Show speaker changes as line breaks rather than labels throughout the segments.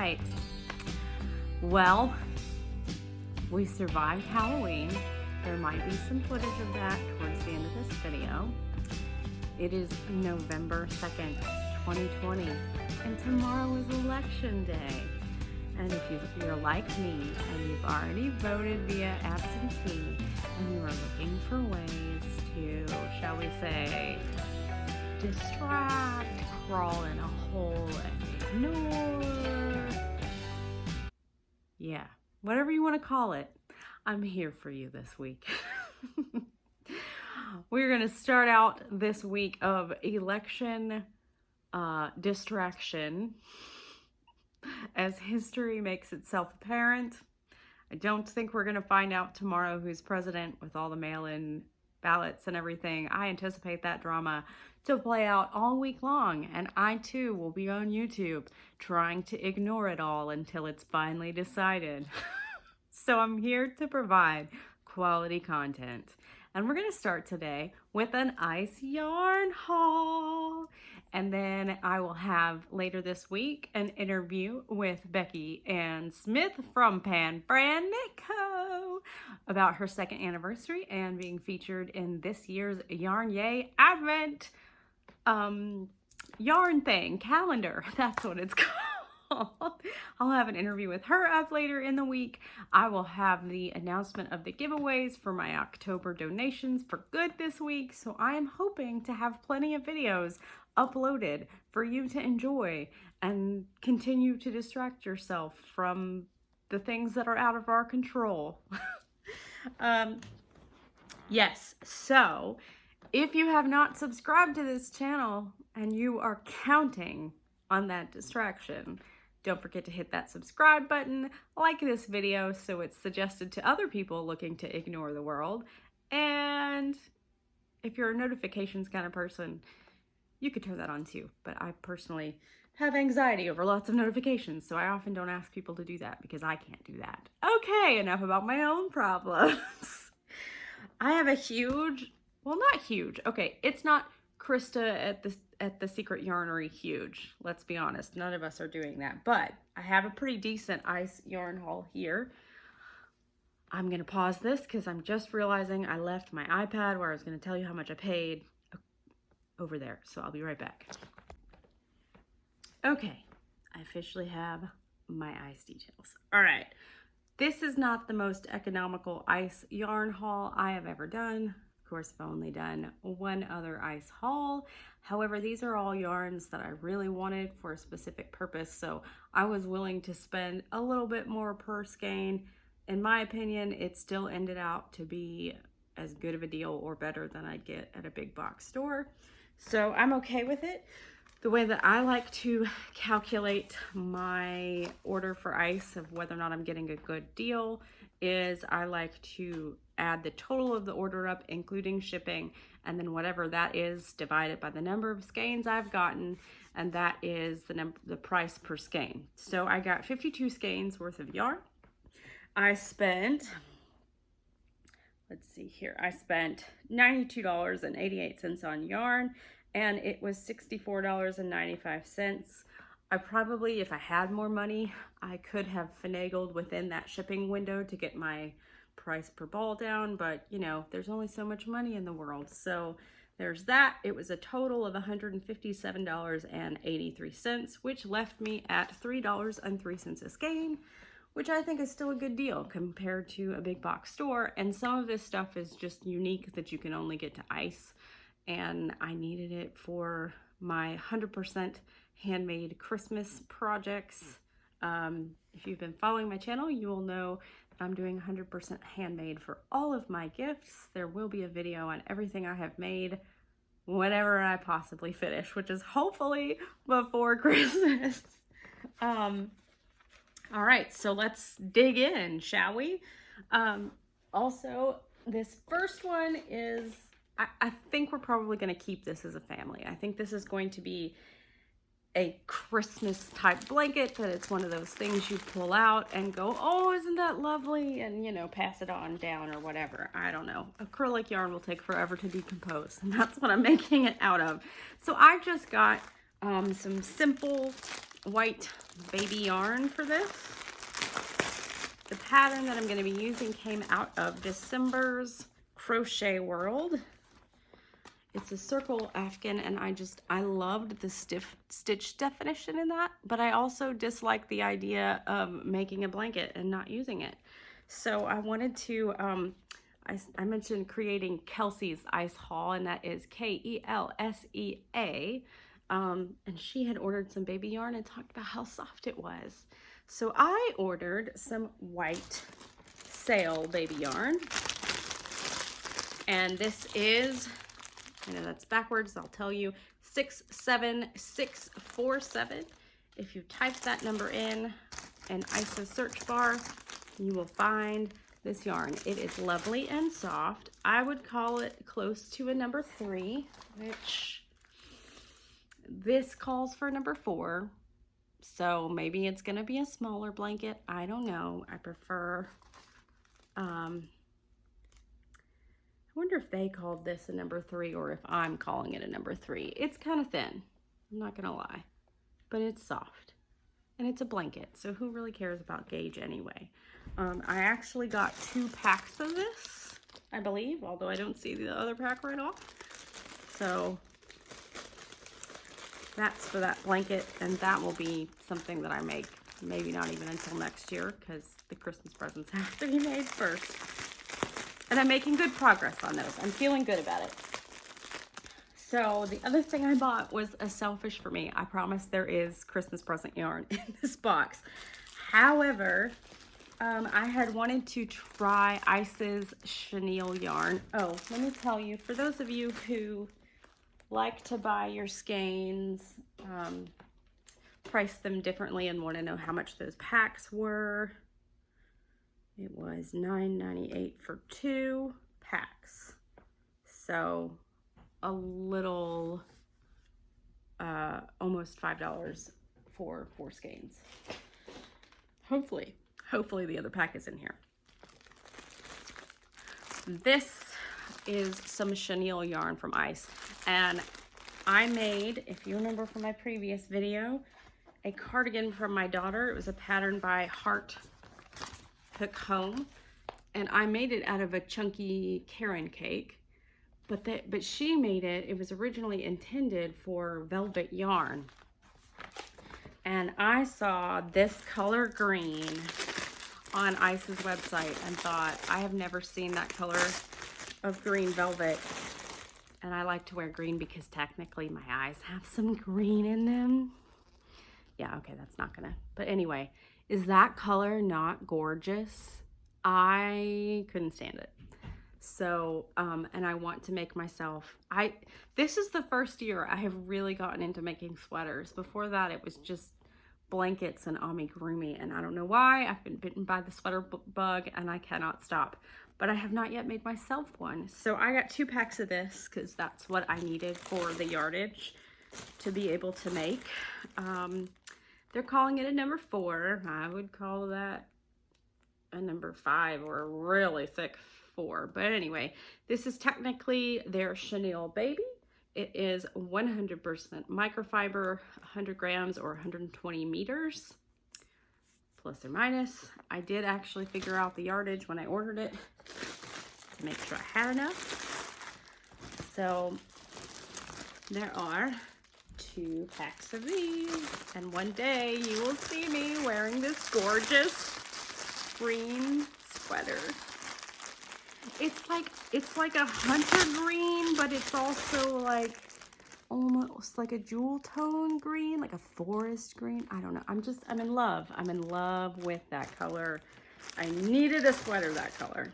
right. Well, we survived Halloween. There might be some footage of that towards the end of this video. It is November 2nd, 2020, and tomorrow is election day. And if you're like me and you've already voted via absentee and you are looking for ways to, shall we say, distract, crawl in a hole and ignore, yeah, whatever you want to call it, I'm here for you this week. We're going to start out this week of election distraction as history makes itself apparent. I don't think we're going to find out tomorrow who's president with all the mail-in ballots and everything. I anticipate that drama to play out all week long, and I too will be on YouTube trying to ignore it all until it's finally decided. So I'm here to provide quality content. And we're going to start today with an ice yarn haul. And then I will have later this week an interview with Becky Ann Smith from Pan Brand Knit Co. about her second anniversary and being featured in this year's Yarn Yay Advent yarn thing, calendar. That's what it's called. I'll have an interview with her up later in the week. I will have the announcement of the giveaways for my October donations for good this week. So I am hoping to have plenty of videos uploaded for you to enjoy and continue to distract yourself from the things that are out of our control. Yes, so if you have not subscribed to this channel and you are counting on that distraction, don't forget to hit that subscribe button, like this video so it's suggested to other people looking to ignore the world. And if you're a notifications kind of person, you could turn that on too. But I personally have anxiety over lots of notifications, so I often don't ask people to do that because I can't do that. Okay, enough about my own problems. I have a huge, well, not huge. Okay, it's not Krista at the Secret Yarnery huge. Let's be honest, none of us are doing that. But I have a pretty decent ice yarn haul here. I'm going to pause this because I'm just realizing I left my iPad where I was going to tell you how much I paid over there. So I'll be right back. Okay, I officially have my ice details. All right, this is not the most economical ice yarn haul I have ever done. Of course, I've only done one other ice haul. However, these are all yarns that I really wanted for a specific purpose, so I was willing to spend a little bit more per skein. In my opinion, it still ended out to be as good of a deal or better than I'd get at a big box store. So I'm okay with it. The way that I like to calculate my order for ice of whether or not I'm getting a good deal is I like to add the total of the order up, including shipping, and then whatever that is divided by the number of skeins I've gotten, and that is the price per skein. So I got 52 skeins worth of yarn. I spent, let's see here, I spent $92.88 on yarn, and it was $64.95. I probably, if I had more money, I could have finagled within that shipping window to get my price per ball down, but you know, there's only so much money in the world. So there's that. It was a total of $157.83, which left me at $3.03 a skein, which I think is still a good deal compared to a big box store. And some of this stuff is just unique that you can only get to ice. And I needed it for my 100% handmade Christmas projects. If you've been following my channel, you will know that I'm doing 100% handmade for all of my gifts. There will be a video on everything I have made whenever I possibly finish, which is hopefully before Christmas. All right, so let's dig in, shall we? Also, this first one is, I think we're probably going to keep this as a family. I think this is going to be a Christmas type blanket, that it's one of those things you pull out and go, oh, isn't that lovely? And, you know, pass it on down or whatever. I don't know. Acrylic yarn will take forever to decompose, and that's what I'm making it out of. So I just got some simple white baby yarn for this. The pattern that I'm going to be using came out of December's Crochet World. It's a circle afghan, and I loved the stitch definition in that, but I also disliked the idea of making a blanket and not using it. So I wanted to, I mentioned creating Kelsey's Ice Haul, and that is Kelsea. And she had ordered some baby yarn and talked about how soft it was. So I ordered some white sail baby yarn, and this is, I know that's backwards, I'll tell you, 67647. If you type that number in ICE's search bar, you will find this yarn. It is lovely and soft. I would call it close to a number 3, which this calls for number 4. So maybe it's gonna be a smaller blanket. I don't know. I prefer, I wonder if they called this a number 3 or if I'm calling it a number 3. It's kind of thin, I'm not gonna lie, but it's soft and it's a blanket. So who really cares about gauge anyway? I actually got 2 packs of this, I believe, although I don't see the other pack right off. So that's for that blanket, and that will be something that I make maybe not even until next year, because the Christmas presents have to be made first. And I'm making good progress on those. I'm feeling good about it. So the other thing I bought was a selfish for me. I promise there is Christmas present yarn in this box. However, I had wanted to try ICE's chenille yarn. Oh, let me tell you, for those of you who like to buy your skeins, price them differently, and want to know how much those packs were, it was $9.98 for 2 packs. So a little, almost $5 for 4 skeins. Hopefully the other pack is in here. This is some chenille yarn from ICE, and I made, if you remember from my previous video, a cardigan from my daughter. It was a pattern by Heart Hook Home, and I made it out of a chunky Karen cake, but she made it, it was originally intended for velvet yarn, and I saw this color green on ICE's website and thought, I have never seen that color of green velvet, and I like to wear green because technically my eyes have some green in them. Yeah, okay, that's not gonna, but anyway, is that color not gorgeous? I couldn't stand it. So, and I want to make myself, this is the first year I have really gotten into making sweaters. Before that, it was just blankets and amigurumi, and I don't know why. I've been bitten by the sweater bug and I cannot stop. But I have not yet made myself one. So I got 2 packs of this because that's what I needed for the yardage to be able to make. They're calling it a number 4. I would call that a number 5 or a really thick 4. But anyway, this is technically their chenille baby. It is 100% microfiber, 100 grams or 120 meters, plus or minus. I did actually figure out the yardage when I ordered it to make sure I had enough. So there are 2 packs of these, and one day you will see me wearing this gorgeous green sweater. It's like a hunter green, but it's also like almost like a jewel tone green, like a forest green. I don't know. I'm in love. I'm in love with that color. I needed a sweater that color.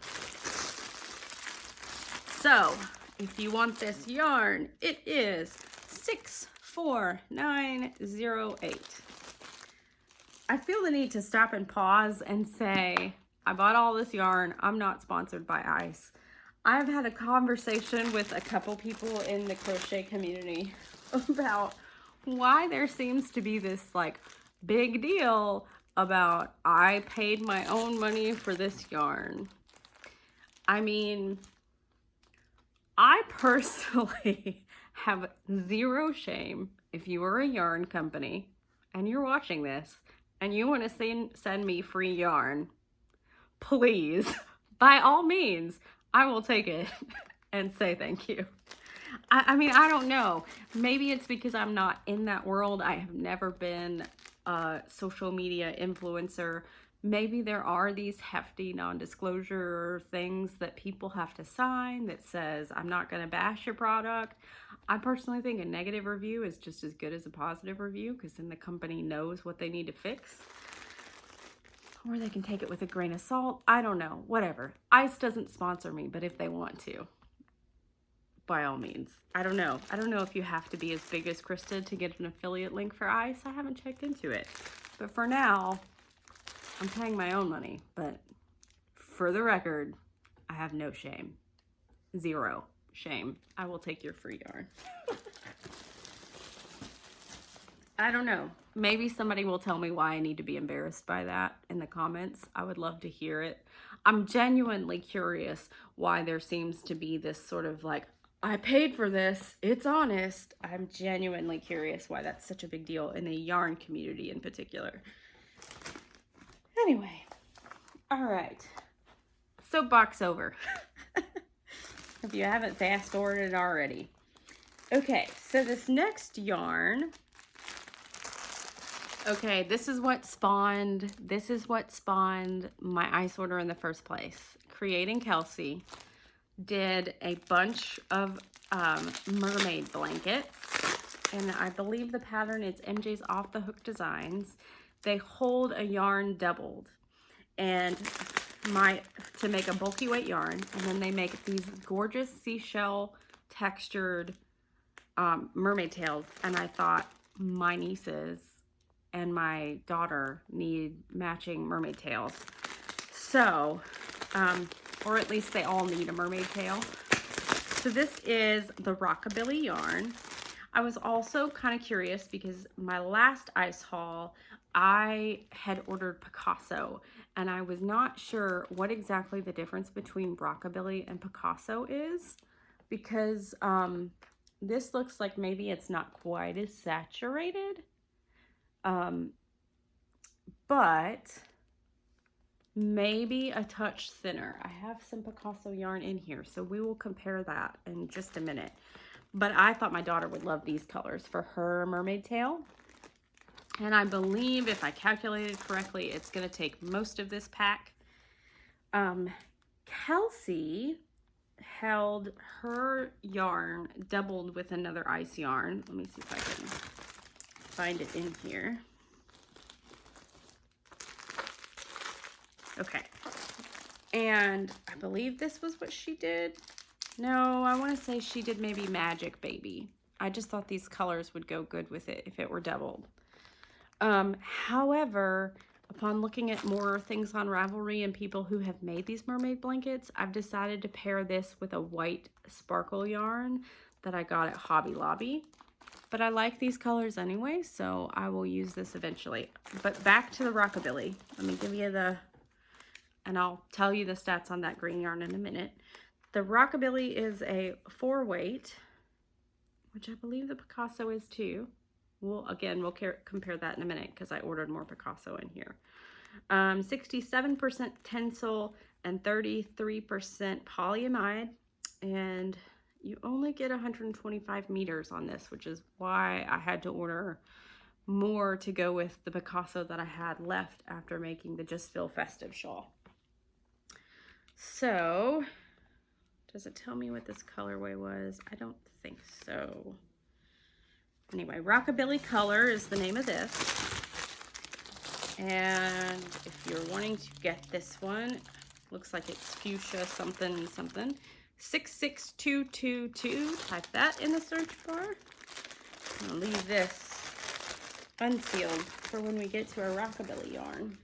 So if you want this yarn, it is 64908. I feel the need to stop and pause and say, I bought all this yarn. I'm not sponsored by ICE. I've had a conversation with a couple people in the crochet community about why there seems to be this like big deal about I paid my own money for this yarn. I mean, I personally have zero shame if you are a yarn company and you're watching this and you want to send me free yarn, please, by all means, I will take it and say thank you. I mean, I don't know. Maybe it's because I'm not in that world. I have never been a social media influencer. Maybe there are these hefty non-disclosure things that people have to sign that says, I'm not going to bash your product. I personally think a negative review is just as good as a positive review, because then the company knows what they need to fix. Or they can take it with a grain of salt. I don't know. Whatever. ICE doesn't sponsor me, but if they want to, by all means. I don't know. I don't know if you have to be as big as Krista to get an affiliate link for ICE. I haven't checked into it. But for now, I'm paying my own money. But for the record, I have no shame. Zero shame. I will take your free yarn. I don't know. Maybe somebody will tell me why I need to be embarrassed by that in the comments. I would love to hear it. I'm genuinely curious why there seems to be this sort of like, I paid for this, it's honest. I'm genuinely curious why that's such a big deal in the yarn community in particular. Anyway, all right. Soapbox over. If you haven't fast forwarded already. Okay, so this next yarn, okay, this is what spawned my ICE order in the first place. Creating Kelsey did a bunch of mermaid blankets, and I believe the pattern is MJ's Off the Hook Designs. They hold a yarn doubled, and to make a bulky weight yarn, and then they make these gorgeous seashell textured mermaid tails. And I thought my nieces and my daughter need matching mermaid tails, so or at least they all need a mermaid tail. So this is the Rockabilly yarn. I was also kind of curious because my last ICE haul, I had ordered Picasso, and I was not sure what exactly the difference between Rockabilly and Picasso is, because this looks like maybe it's not quite as saturated, but maybe a touch thinner. I have some Picasso yarn in here, so we will compare that in just a minute. But I thought my daughter would love these colors for her mermaid tail. And I believe, if I calculated correctly, it's going to take most of this pack. Kelsey held her yarn doubled with another ICE yarn. Let me see if I can find it in here. Okay, and I believe this was what she did. No, I want to say she did maybe Magic Baby. I just thought these colors would go good with it if it were doubled. However, upon looking at more things on Ravelry and people who have made these mermaid blankets, I've decided to pair this with a white sparkle yarn that I got at Hobby Lobby. But I like these colors anyway, so I will use this eventually. But back to the Rockabilly. Let me give you and I'll tell you the stats on that green yarn in a minute. The Rockabilly is a 4-weight, which I believe the Picasso is too. We'll compare that in a minute because I ordered more Picasso in here. 67% Tencel and 33% polyamide, and you only get 125 meters on this, which is why I had to order more to go with the Picasso that I had left after making the Just Feel Festive shawl. So, does it tell me what this colorway was? I don't think so. Anyway, Rockabilly Color is the name of this. And if you're wanting to get this one, looks like it's fuchsia something something. 66222. Type that in the search bar. I'll leave this unsealed for when we get to our Rockabilly yarn.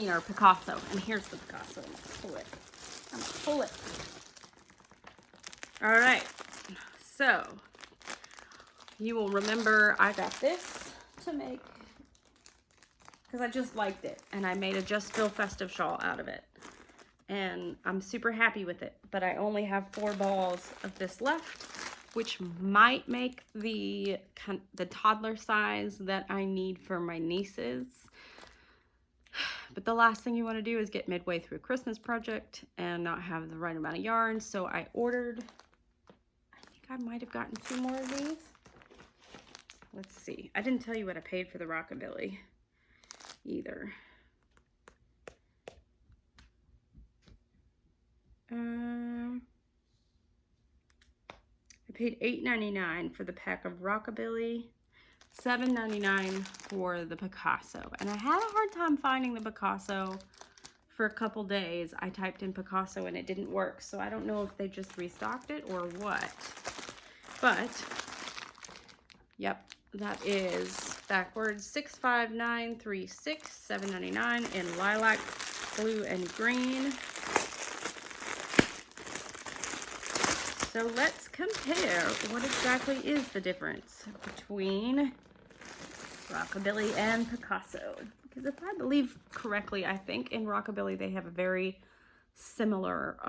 Our Picasso. And here's the Picasso. I'm gonna pull it. All right. So, you will remember I got this to make because I just liked it. And I made a Just Feel Festive shawl out of it. And I'm super happy with it. But I only have 4 balls of this left. which might make the toddler size that I need for my nieces. But the last thing you want to do is get midway through a Christmas project and not have the right amount of yarn. So I ordered, I think I might have gotten 2 more of these. Let's see. I didn't tell you what I paid for the Rockabilly either. I paid $8.99 for the pack of Rockabilly, $7.99 for the Picasso. And I had a hard time finding the Picasso for a couple days. I typed in Picasso and it didn't work. So I don't know if they just restocked it or what. But, yep, that is backwards 65936, $7.99 in lilac, blue, and green. So let's compare what exactly is the difference between Rockabilly and Picasso. Because if I believe correctly, I think in Rockabilly they have a very similar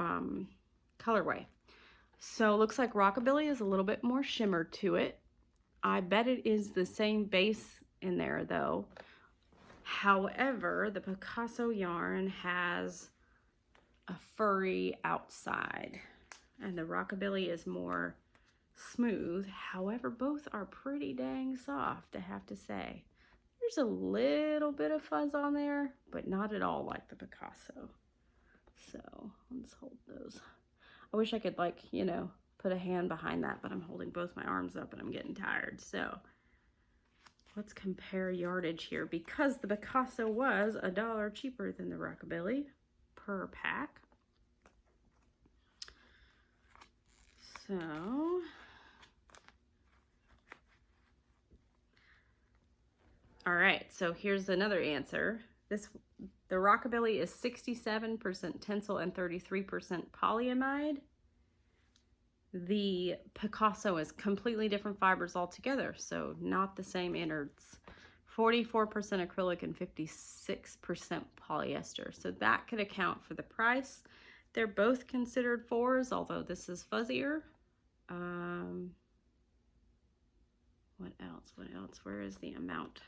colorway. So it looks like Rockabilly is a little bit more shimmer to it. I bet it is the same base in there though. However, the Picasso yarn has a furry outside. And the Rockabilly is more smooth. However, both are pretty dang soft, I have to say. There's a little bit of fuzz on there, but not at all like the Picasso. So, let's hold those. I wish I could, like, you know, put a hand behind that, but I'm holding both my arms up and I'm getting tired. So, let's compare yardage here. Because the Picasso was $1 cheaper than the Rockabilly per pack. So, all right, so here's another answer. The Rockabilly is 67% tencel and 33% polyamide. The Picasso is completely different fibers altogether, so not the same innards. 44% acrylic and 56% polyester. So that could account for the price. They're both considered 4s, although this is fuzzier. What else? What else? Where is the amount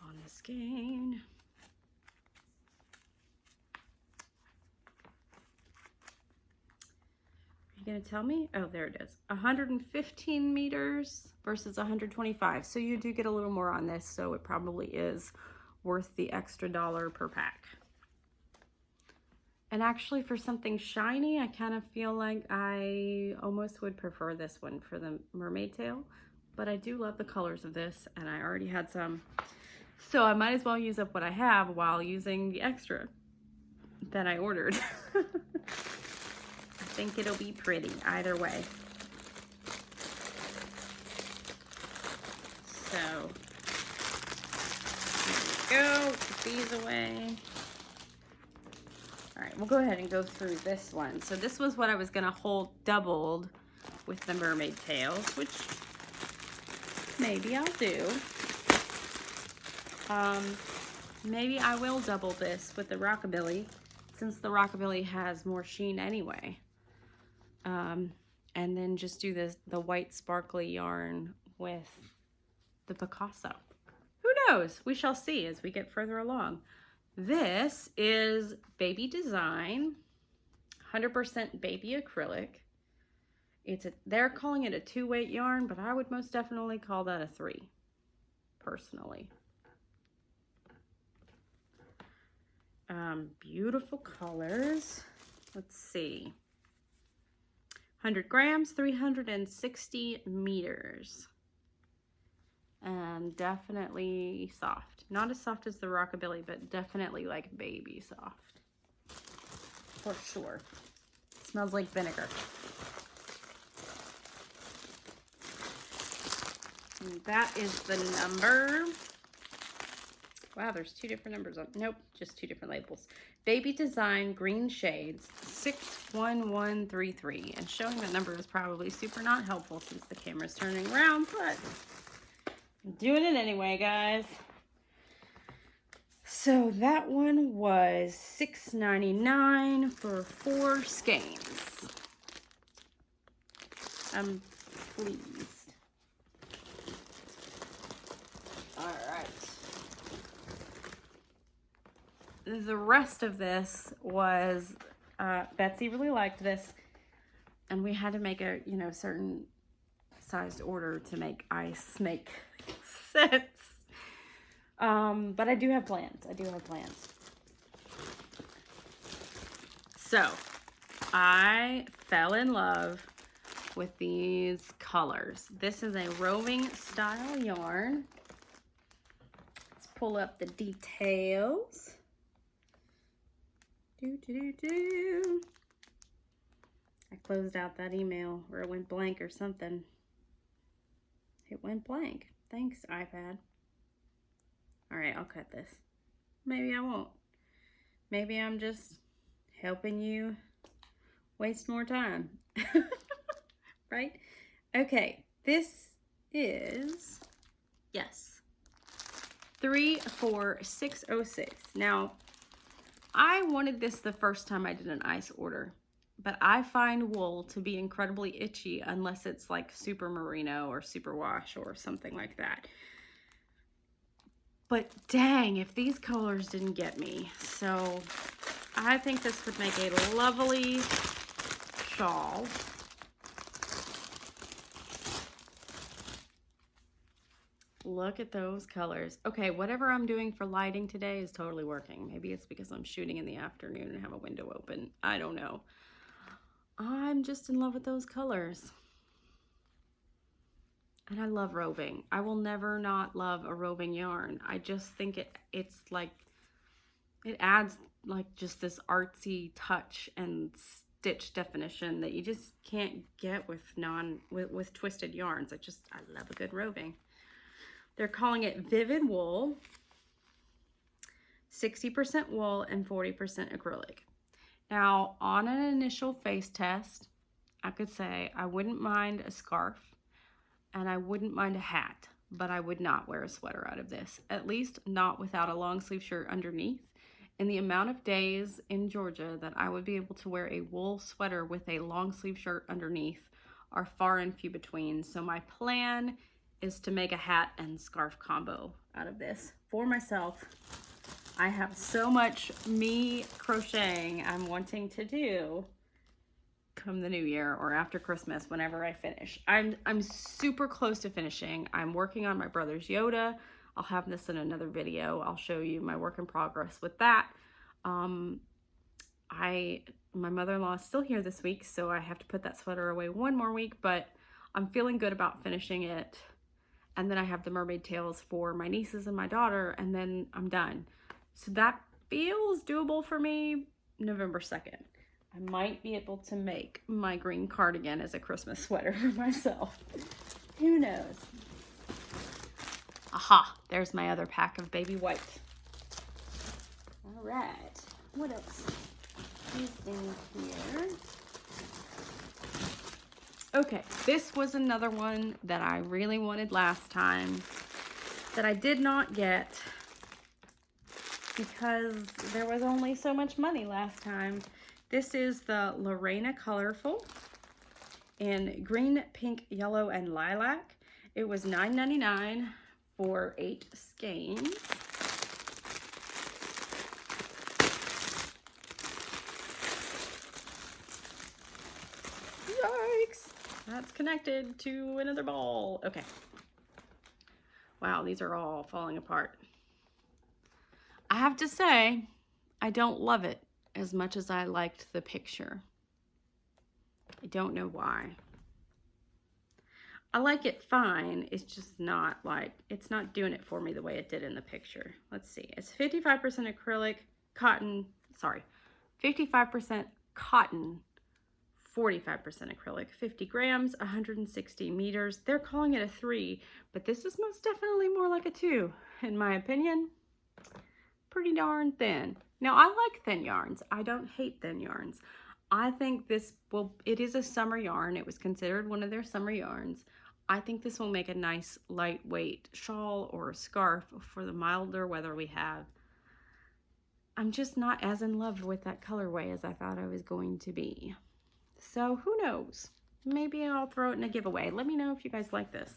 on the skein? Are you going to tell me? Oh, there it is. 115 meters versus 125. So you do get a little more on this, so it probably is worth the extra $1 per pack. And actually for something shiny, I kind of feel like I almost would prefer this one for the mermaid tail. But I do love the colors of this, and I already had some. So I might as well use up what I have while using the extra that I ordered. I think it'll be pretty either way. So, there we go. Put these away. All right, we'll go ahead and go through this one. So this was what I was gonna hold doubled with the mermaid tails, which maybe I'll do. Maybe I will double this with the Rockabilly, since the Rockabilly has more sheen anyway. And then just do the white sparkly yarn with the Picasso. Who knows? We shall see as we get further along. This is Baby Design, 100% baby acrylic. They're calling it a 2-weight yarn, but I would most definitely call that a 3, personally. Beautiful colors. Let's see. 100 grams, 360 meters. And definitely soft. Not as soft as the Rockabilly, but definitely like baby soft. For sure. Smells like vinegar. And that is the number. Wow, there's 2 different numbers on. Nope, just 2 different labels. Baby Design Green Shades 61133. And showing that number is probably super not helpful since the camera's turning around, but I'm doing it anyway, guys. So that one was $6.99 for 4 skeins. I'm pleased. All right. The rest of this was, Betsy really liked this, and we had to make a, certain sized order to make ice make sense. But I do have plans. So, I fell in love with these colors. This is a roving style yarn. Let's pull up the details. I closed out that email, or it went blank or something. It went blank. Thanks, iPad. All right, I'll cut this. Maybe I won't. Maybe I'm just helping you waste more time. Right? Okay, this is, yes, 34606. Now, I wanted this the first time I did an ice order, but I find wool to be incredibly itchy unless it's like super merino or super wash or something like that. But dang, if these colors didn't get me. So I think this would make a lovely shawl. Look at those colors. Okay, whatever I'm doing for lighting today is totally working. Maybe it's because I'm shooting in the afternoon and have a window open. I don't know. I'm just in love with those colors. And I love roving. I will never not love a roving yarn. I just think it's like, it adds like just this artsy touch and stitch definition that you just can't get with with twisted yarns. I love a good roving. They're calling it Vivid Wool, 60% wool and 40% acrylic. Now, on an initial face test, I could say I wouldn't mind a scarf and I wouldn't mind a hat, but I would not wear a sweater out of this, at least not without a long sleeve shirt underneath. And the amount of days in Georgia that I would be able to wear a wool sweater with a long sleeve shirt underneath are far and few between. So my plan is to make a hat and scarf combo out of this for myself. I have so much me crocheting I'm wanting to do come the new year or after Christmas, whenever I finish. I'm super close to finishing. I'm working on my brother's Yoda. I'll have this in another video. I'll show you my work in progress with that. My mother-in-law is still here this week, so I have to put that sweater away one more week, but I'm feeling good about finishing it. And then I have the mermaid tails for my nieces and my daughter, and then I'm done. So that feels doable for me. November 2nd. I might be able to make my green cardigan as a Christmas sweater for myself. Who knows? Aha, there's my other pack of baby white. All right, what else is in here? Okay, this was another one that I really wanted last time that I did not get because there was only so much money last time. This is the Lorena Colorful in green, pink, yellow, and lilac. It was $9.99 for 8 skeins. Yikes! That's connected to another ball. Okay. Wow, these are all falling apart. I have to say, I don't love it as much as I liked the picture. I don't know why. I like it fine. It's just not like, it's not doing it for me the way it did in the picture. Let's see. It's 55% acrylic, cotton, 55% cotton, 45% acrylic, 50 grams, 160 meters. They're calling it a 3, but this is most definitely more like a 2, in my opinion. Pretty darn thin. Now, I like thin yarns. I don't hate thin yarns. I think this will, it is a summer yarn. It was considered one of their summer yarns. I think this will make a nice lightweight shawl or a scarf for the milder weather we have. I'm just not as in love with that colorway as I thought I was going to be. So who knows? maybe I'll throw it in a giveaway. Let me know if you guys like this.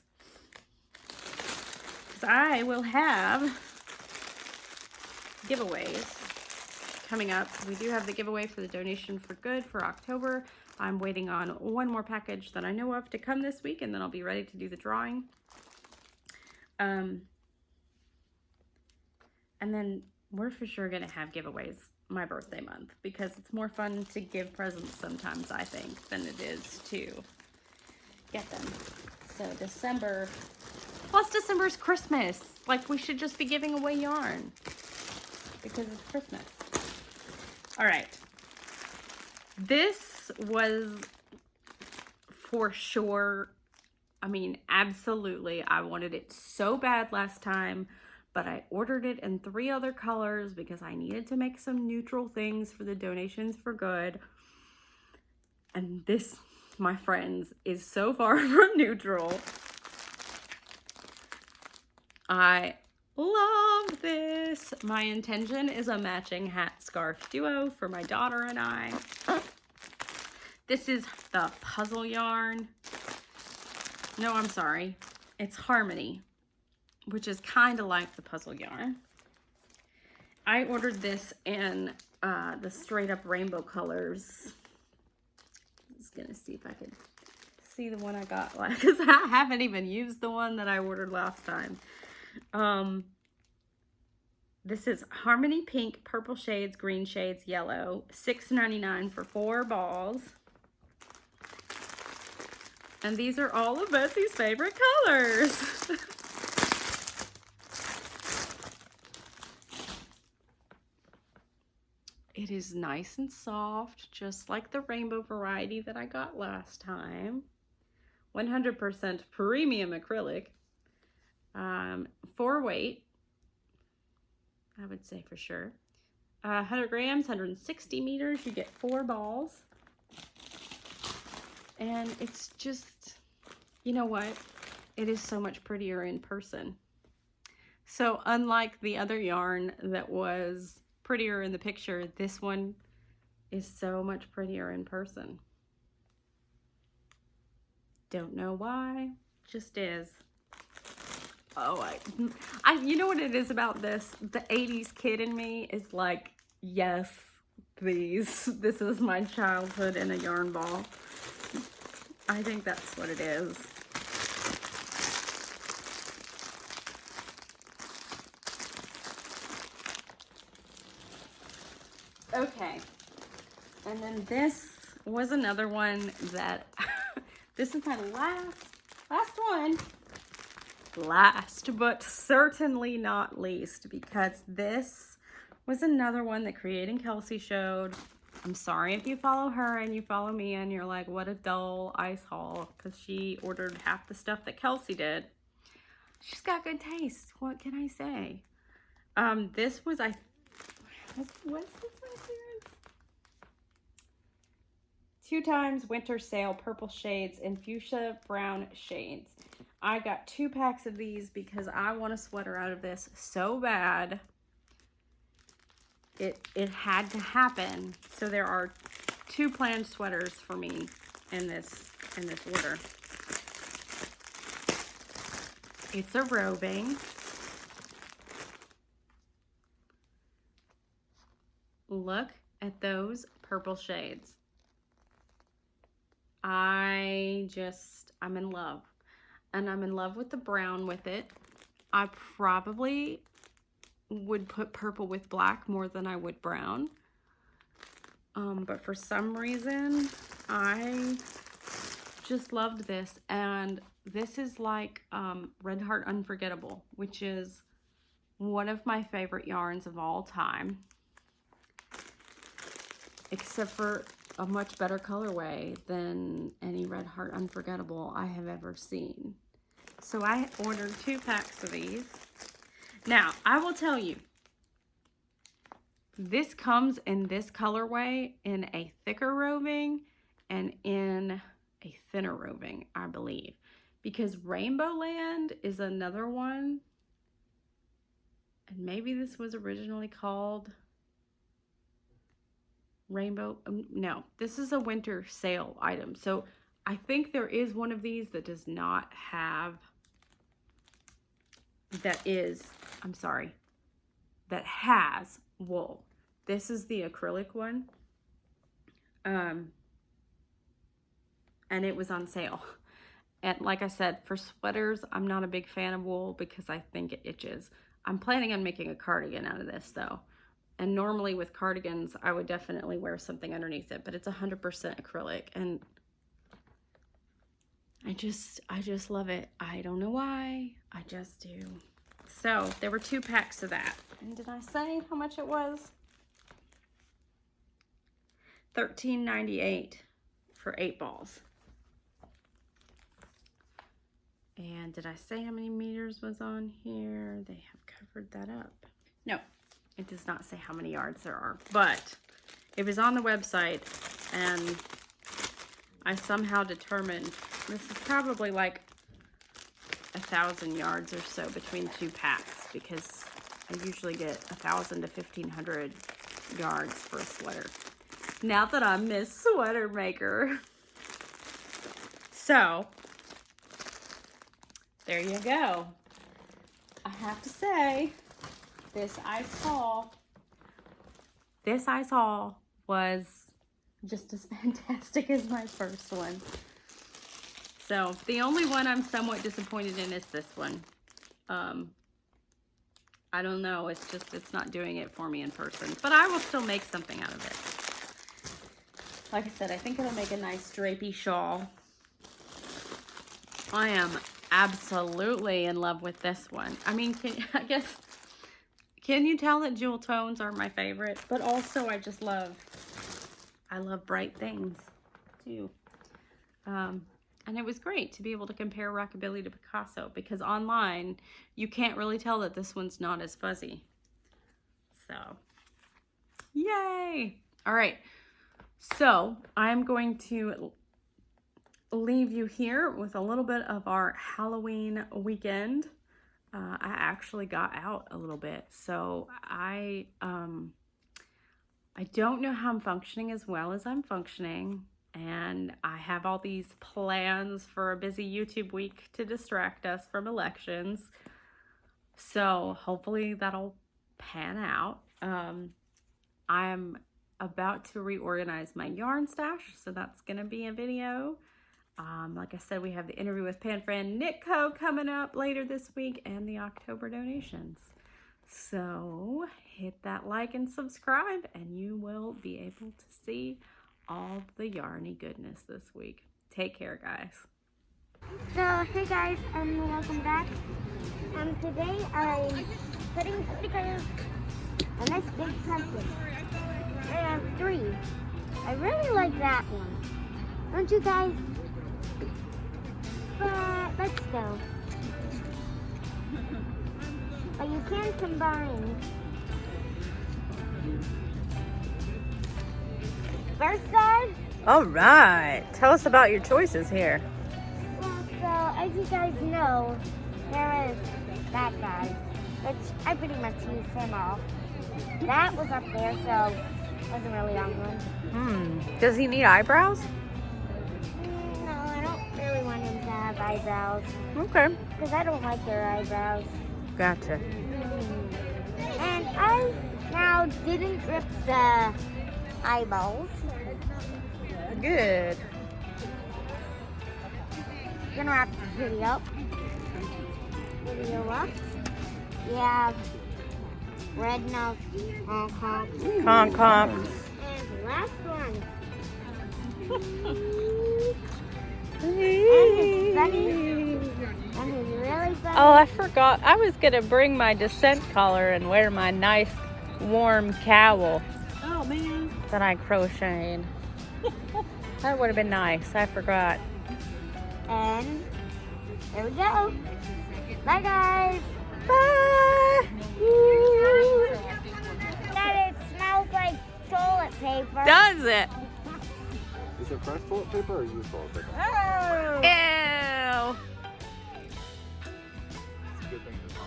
Because I will have giveaways coming up. We do have the giveaway for the Donation for Good for October. I'm waiting on one more package that I know of to come this week, and then I'll be ready to do the drawing. And then we're for sure going to have giveaways my birthday month, because it's more fun to give presents sometimes, I think, than it is to get them. So December, plus December's Christmas. Like, we should just be giving away yarn because it's Christmas. All right. This was for sure, I mean, absolutely. I wanted it so bad last time, but I ordered it in 3 other colors because I needed to make some neutral things for the Donations for Good. And this, my friends, is so far from neutral. I love this. My intention is a matching hat scarf duo for my daughter and I. This is the puzzle yarn. No, I'm sorry. It's Harmony, which is kind of like the puzzle yarn. I ordered this in the straight up rainbow colors. I'm just gonna see if I can see the one I got, because I haven't even used the one that I ordered last time. This is Harmony Pink, Purple Shades, Green Shades, Yellow. $6.99 for 4 balls. And these are all of Betsy's favorite colors. It is nice and soft, just like the rainbow variety that I got last time. 100% premium acrylic. 4 weight, I would say for sure. 100 grams, 160 meters. You get 4 balls. And it's just, you know what? It is so much prettier in person. So unlike the other yarn that was prettier in the picture, this one is so much prettier in person. Don't know why, just is. Oh, I you know what it is about this? The 80s kid in me is like, yes, please. This is my childhood in a yarn ball. I think that's what it is. Okay. And then this was another one that, this is my last one. Last, but certainly not least, because this was another one that Creating Kelsey showed. I'm sorry if you follow her and you follow me and you're like, what a dull ice haul, because she ordered half the stuff that Kelsey did. She's got good taste. What can I say? This was, what's this one series? 2 times winter sale, purple shades and fuchsia brown shades. I got 2 packs of these because I want a sweater out of this so bad. It had to happen. So there are 2 planned sweaters for me in this order. It's a roving. Look at those purple shades. I'm in love. And I'm in love with the brown with it. I probably would put purple with black more than I would brown. But for some reason, I just loved this. And this is like Red Heart Unforgettable, which is one of my favorite yarns of all time. Except for a much better colorway than any Red Heart Unforgettable I have ever seen. So I ordered 2 packs of these. Now, I will tell you, this comes in this colorway in a thicker roving and in a thinner roving, I believe. Because Rainbow Land is another one. And maybe this was originally called Rainbow. No, this is a winter sale item. So I think there is one of these that does not have, that has wool. This is the acrylic one. And it was on sale. And like I said, for sweaters, I'm not a big fan of wool because I think it itches. I'm planning on making a cardigan out of this though. And normally with cardigans, I would definitely wear something underneath it, but it's 100% acrylic and I just love it. I don't know why, I just do. So there were 2 packs of that. And did I say how much it was? $13.98 for 8 balls. And did I say how many meters was on here? They have covered that up. No, it does not say how many yards there are, but it was on the website and I somehow determined this is probably like 1,000 yards or so between 2 packs because I usually get 1,000 to 1,500 yards for a sweater. Now that I'm Miss Sweater Maker. So, there you go. I have to say, this ice haul was just as fantastic as my first one. So, the only one I'm somewhat disappointed in is this one. I don't know, it's not doing it for me in person, but I will still make something out of it. Like I said, I think it'll make a nice drapey shawl. I am absolutely in love with this one. I mean, can you tell that jewel tones are my favorite? But also I love bright things too. And it was great to be able to compare Rockabilly to Picasso because online you can't really tell that this one's not as fuzzy. So, yay! All right. So I'm going to leave you here with a little bit of our Halloween weekend. I actually got out a little bit, so I don't know how I'm functioning as well as I'm functioning, and I have all these plans for a busy YouTube week to distract us from elections. So hopefully that'll pan out. I'm about to reorganize my yarn stash, so that's gonna be a video. Like I said, we have the interview with Pan Friend Nico coming up later this week and the October donations. So hit that like and subscribe and you will be able to see all the yarny goodness this week. Take care, guys.
So, hey guys, welcome back. Today I'm putting stickers on this big pumpkin. I have 3. I really like that one. Don't you guys? But let's go. But you can combine. First side.
All right. Tell us about your choices here.
Well, so as you guys know, there is that guy, which I pretty much used him all. That was up there, so wasn't really on one.
Does he need eyebrows?
No, I don't really want him to have eyebrows.
Okay.
Because I don't like their eyebrows.
Gotcha.
And I now didn't rip the eyeballs.
Good.
Gonna wrap this video up. We have red nose, honk honk.
Honk honk.
And the last one.
And
he's funny. And he's really funny.
Oh, I forgot. I was going to bring my descent collar and wear my nice warm cowl.
Oh, man.
That I crocheted. That would have been nice. I forgot.
And there we go. Bye, guys.
Bye.
That it smells like toilet paper.
Does it?
Is it fresh toilet paper or used toilet paper?
Oh.
Ew.
It's a good thing to know.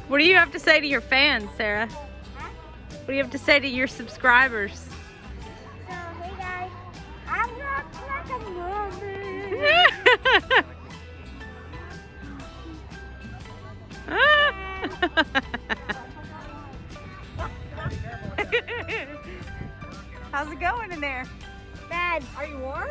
What do you have to say to your fans, Sarah?
Huh?
What do you have to say to your subscribers?
So, hey guys, I'm not like a woman.
How's it going in there?
Bad.
Are you warm?